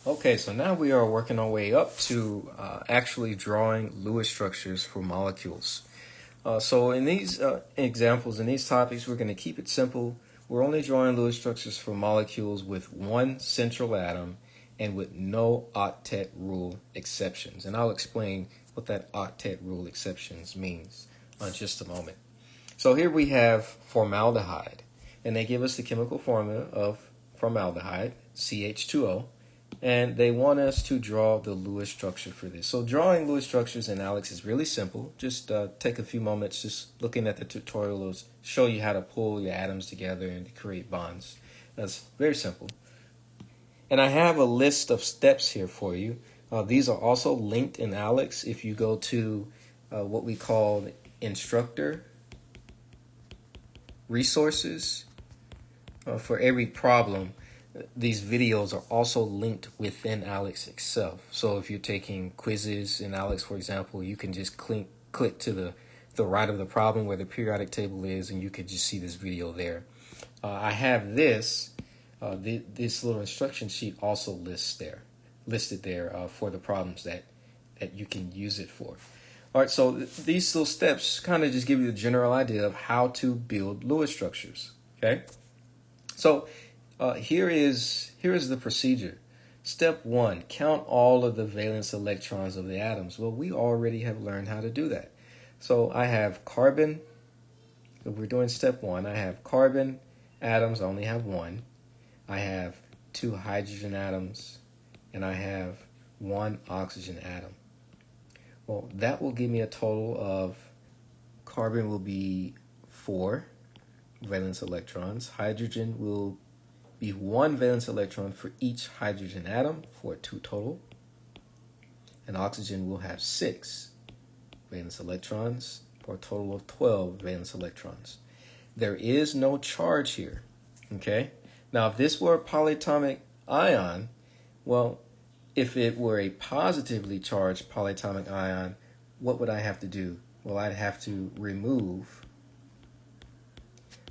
Okay, so now we are working our way up to actually drawing Lewis structures for molecules. So in these examples, in these topics, we're going to keep it simple. We're only drawing Lewis structures for molecules with one central atom and with no octet rule exceptions. And I'll explain what that octet rule exceptions means in just a moment. So here we have formaldehyde, and they give us the chemical formula of formaldehyde, CH2O. And they want us to draw the Lewis structure for this. So drawing Lewis structures in ALEKS is really simple. Just take a few moments just looking at the tutorial will show you how to pull your atoms together and to create bonds. That's very simple. And I have a list of steps here for you. These are also linked in ALEKS. If you go to what we call instructor resources for every problem, these videos are also linked within ALEKS itself. So if you're taking quizzes in ALEKS, for example, you can just click to the right of the problem where the periodic table is, and you can just see this video there. I have this little instruction sheet also listed there for the problems that you can use it for. All right, so these little steps kind of just give you a general idea of how to build Lewis structures. Okay, so here is the procedure. Step 1, count all of the valence electrons of the atoms. Well, we already have learned how to do that. So I have carbon. If we're doing step 1, I have carbon atoms. I only have one. I have 2 hydrogen atoms, and I have 1 oxygen atom. Well, that will give me a total of carbon will be 4 valence electrons. Hydrogen will be 1 valence electron for each hydrogen atom for 2 total. And oxygen will have 6 valence electrons for a total of 12 valence electrons. There is no charge here. Okay? Now, if this were a polyatomic ion, well, if it were a positively charged polyatomic ion, what would I have to do? Well, I'd have to remove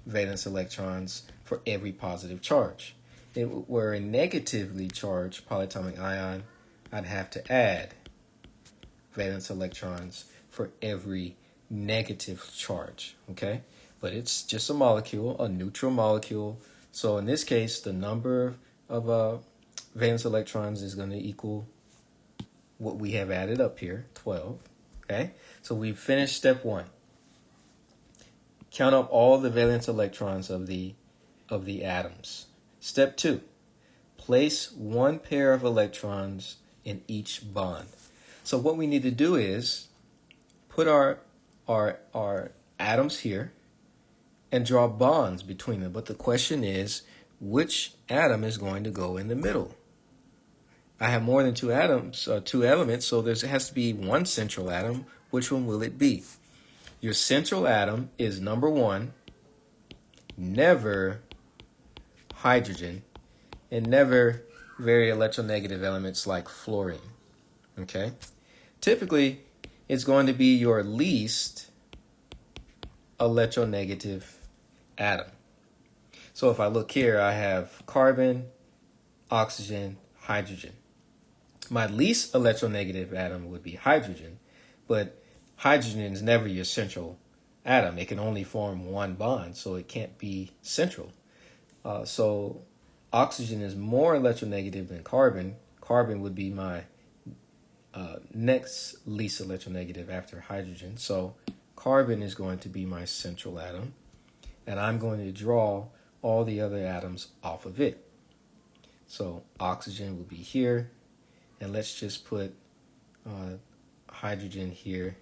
valence electrons for every positive charge. If it were a negatively charged polyatomic ion, I'd have to add valence electrons for every negative charge, okay? But it's just a molecule, a neutral molecule. So in this case, the number of valence electrons is going to equal what we have added up here, 12, okay? So we've finished step 1. Count up all the valence electrons of the atoms. Step 2, place 1 pair of electrons in each bond. So what we need to do is put our atoms here and draw bonds between them. But the question is, which atom is going to go in the middle? I have more than 2 atoms, 2 elements, so there has to be 1 central atom. Which one will it be? Your central atom is number 1, never hydrogen, and never very electronegative elements like fluorine. Okay? Typically, it's going to be your least electronegative atom. So if I look here, I have carbon, oxygen, hydrogen. My least electronegative atom would be hydrogen, but hydrogen is never your central atom. It can only form 1 bond, so it can't be central. So oxygen is more electronegative than carbon. Carbon would be my next least electronegative after hydrogen. So carbon is going to be my central atom, and I'm going to draw all the other atoms off of it. So oxygen will be here, and let's just put hydrogen here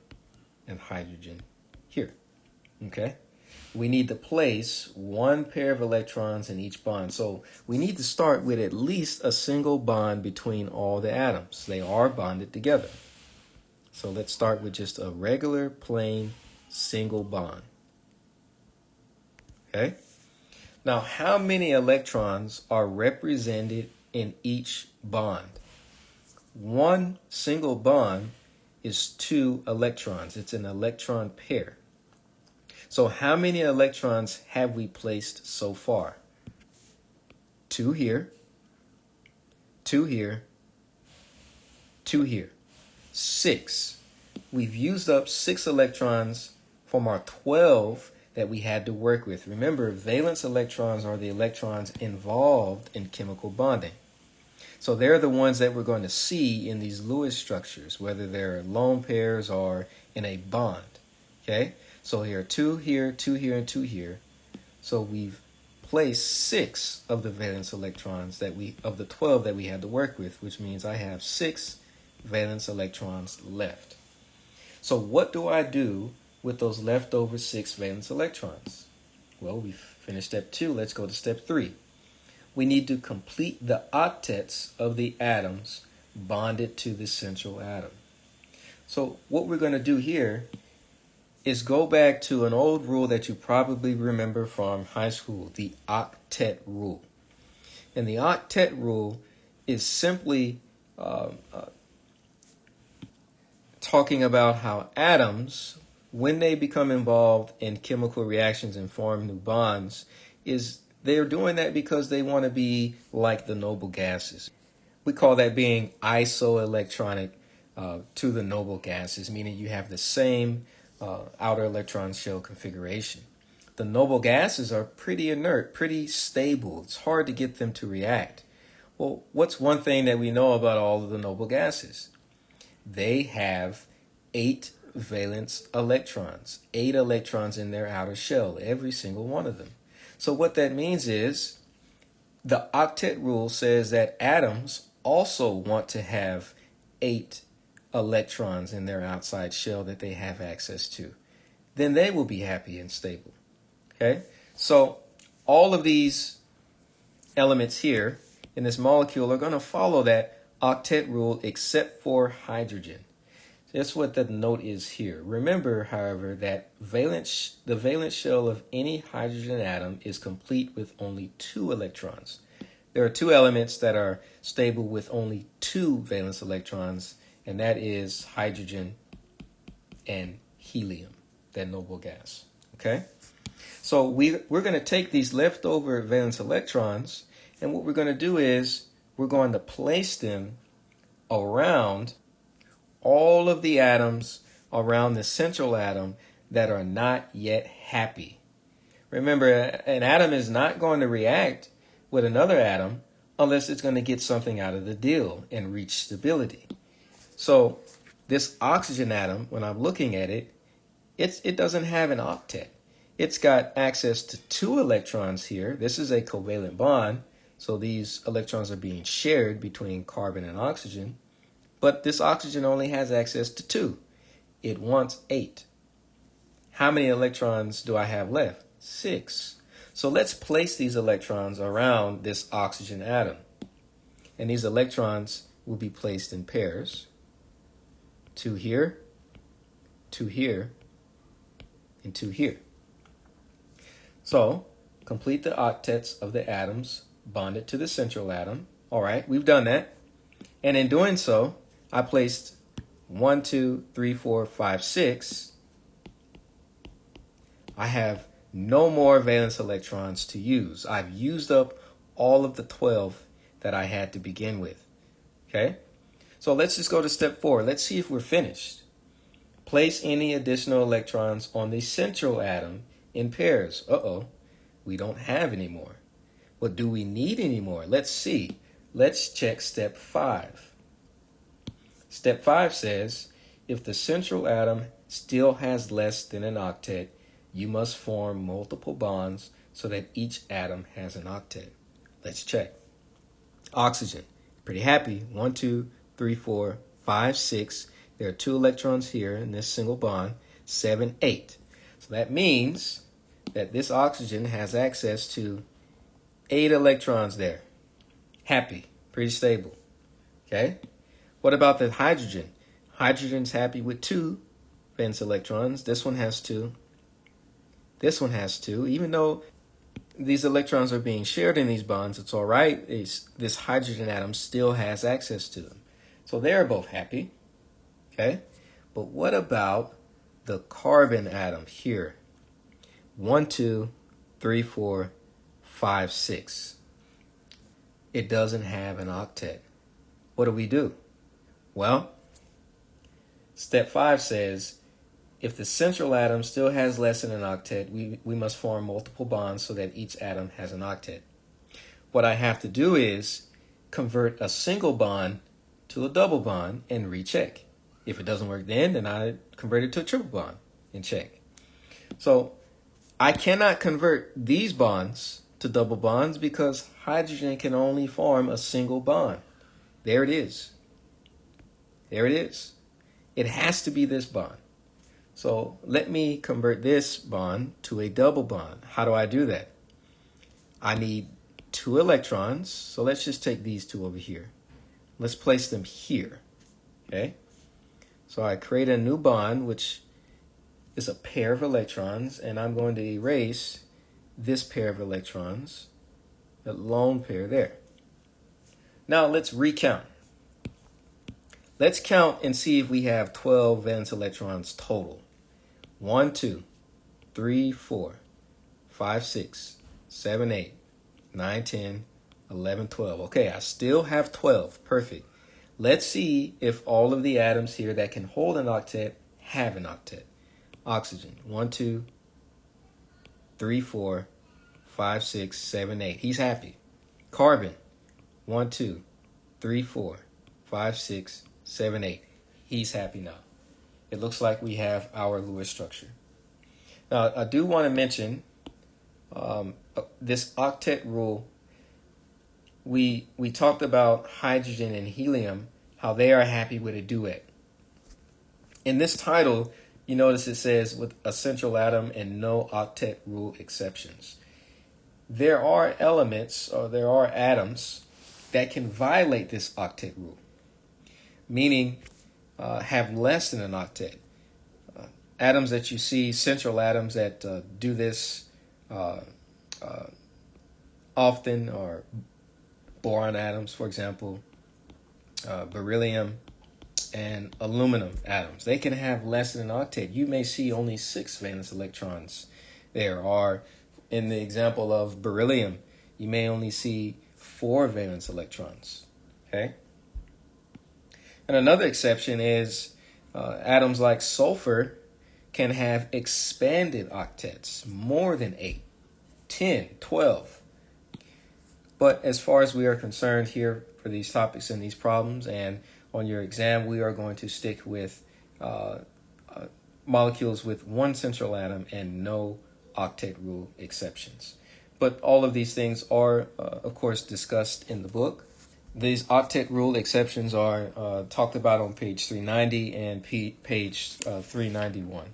and hydrogen here. Okay? We need to place 1 pair of electrons in each bond. So we need to start with at least a single bond between all the atoms. They are bonded together. So let's start with just a regular, plain, single bond. Okay? Now, how many electrons are represented in each bond? 1 single bond is 2 electrons. It's an electron pair. So how many electrons have we placed so far? 2 here, 2 here, 2 here, 6. We've used up 6 electrons from our 12 that we had to work with. Remember, valence electrons are the electrons involved in chemical bonding. So they're the ones that we're going to see in these Lewis structures, whether they're lone pairs or in a bond. Okay? So here are 2 here, 2 here, and 2 here. So we've placed 6 of the valence electrons of the 12 that we had to work with, which means I have 6 valence electrons left. So what do I do with those leftover 6 valence electrons? Well, we finished step 2. Let's go to step 3. We need to complete the octets of the atoms bonded to the central atom. So what we're going to do here is go back to an old rule that you probably remember from high school, the Octet Rule. And the Octet Rule is simply talking about how atoms, when they become involved in chemical reactions and form new bonds, they're doing that because they want to be like the noble gases. We call that being isoelectronic to the noble gases, meaning you have the same outer electron shell configuration. The noble gases are pretty inert, pretty stable. It's hard to get them to react. Well, what's one thing that we know about all of the noble gases? They have 8 valence electrons, 8 electrons in their outer shell, every single one of them. So what that means is the Octet Rule says that atoms also want to have 8 electrons in their outside shell that they have access to. Then they will be happy and stable. Okay? So all of these elements here in this molecule are going to follow that Octet Rule except for hydrogen. That's what the note is here. Remember, however, that the valence shell of any hydrogen atom is complete with only 2 electrons. There are 2 elements that are stable with only 2 valence electrons, and that is hydrogen and helium, that noble gas. Okay? So we're going to take these leftover valence electrons, and what we're going to do is we're going to place them around all of the atoms around the central atom that are not yet happy. Remember, an atom is not going to react with another atom unless it's going to get something out of the deal and reach stability. So this oxygen atom, when I'm looking at it, it doesn't have an octet. It's got access to 2 electrons here. This is a covalent bond, so these electrons are being shared between carbon and oxygen. But this oxygen only has access to 2. It wants 8. How many electrons do I have left? 6. So let's place these electrons around this oxygen atom. And these electrons will be placed in pairs. 2 here, 2 here, and 2 here. So complete the octets of the atoms bonded to the central atom. All right, we've done that. And in doing so, I placed 1, 2, 3, 4, 5, 6. I have no more valence electrons to use. I've used up all of the 12 that I had to begin with. Okay? So let's just go to step 4. Let's see if we're finished. Place any additional electrons on the central atom in pairs. We don't have any more. But do we need any more? Let's see. Let's check step 5. Step 5 says, if the central atom still has less than an octet, you must form multiple bonds so that each atom has an octet. Let's check. Oxygen, pretty happy. 1, 2, 3, 4, 5, 6. There are 2 electrons here in this single bond. 7, 8. So that means that this oxygen has access to 8 electrons there. Happy, pretty stable. Okay? What about the hydrogen? Hydrogen's happy with 2 valence electrons. This one has 2. This one has 2. Even though these electrons are being shared in these bonds, it's all right. This hydrogen atom still has access to them. So they're both happy. Okay? But what about the carbon atom here? 1, 2, 3, 4, 5, 6. It doesn't have an octet. What do? Well, step 5 says, if the central atom still has less than an octet, we must form multiple bonds so that each atom has an octet. What I have to do is convert a single bond to a double bond and recheck. If it doesn't work then I convert it to a triple bond and check. So I cannot convert these bonds to double bonds because hydrogen can only form a single bond. There it is. There it is. It has to be this bond. So let me convert this bond to a double bond. How do I do that? I need 2 electrons. So let's just take these 2 over here. Let's place them here. Okay. So I create a new bond, which is a pair of electrons, and I'm going to erase this pair of electrons, that lone pair there. Now let's recount. Let's count and see if we have 12 valence electrons total. 1, 2, 3, 4, 5, 6, 7, 8, 9, 10, 11, 12. Okay, I still have 12. Perfect. Let's see if all of the atoms here that can hold an octet have an octet. Oxygen, 1, 2, 3, 4, 5, 6, 7, 8. He's happy. Carbon, 1, 2, 3, 4, 5, 6, 7, 8. He's happy now. It looks like we have our Lewis structure. Now, I do want to mention this octet rule. We talked about hydrogen and helium, how they are happy with a duet. In this title, you notice it says with a central atom and no octet rule exceptions. There are elements, or there are atoms that can violate this octet rule, meaning have less than an octet. Atoms that you see, central atoms that do this often are boron atoms, for example, beryllium, and aluminum atoms. They can have less than an octet. You may see only 6 valence electrons there, or in the example of beryllium, you may only see 4 valence electrons. Okay? And another exception is atoms like sulfur can have expanded octets, more than 8, 10, 12. But as far as we are concerned here for these topics and these problems, and on your exam, we are going to stick with molecules with 1 central atom and no octet rule exceptions. But all of these things are, of course, discussed in the book. These octet rule exceptions are talked about on page 390 and page 391.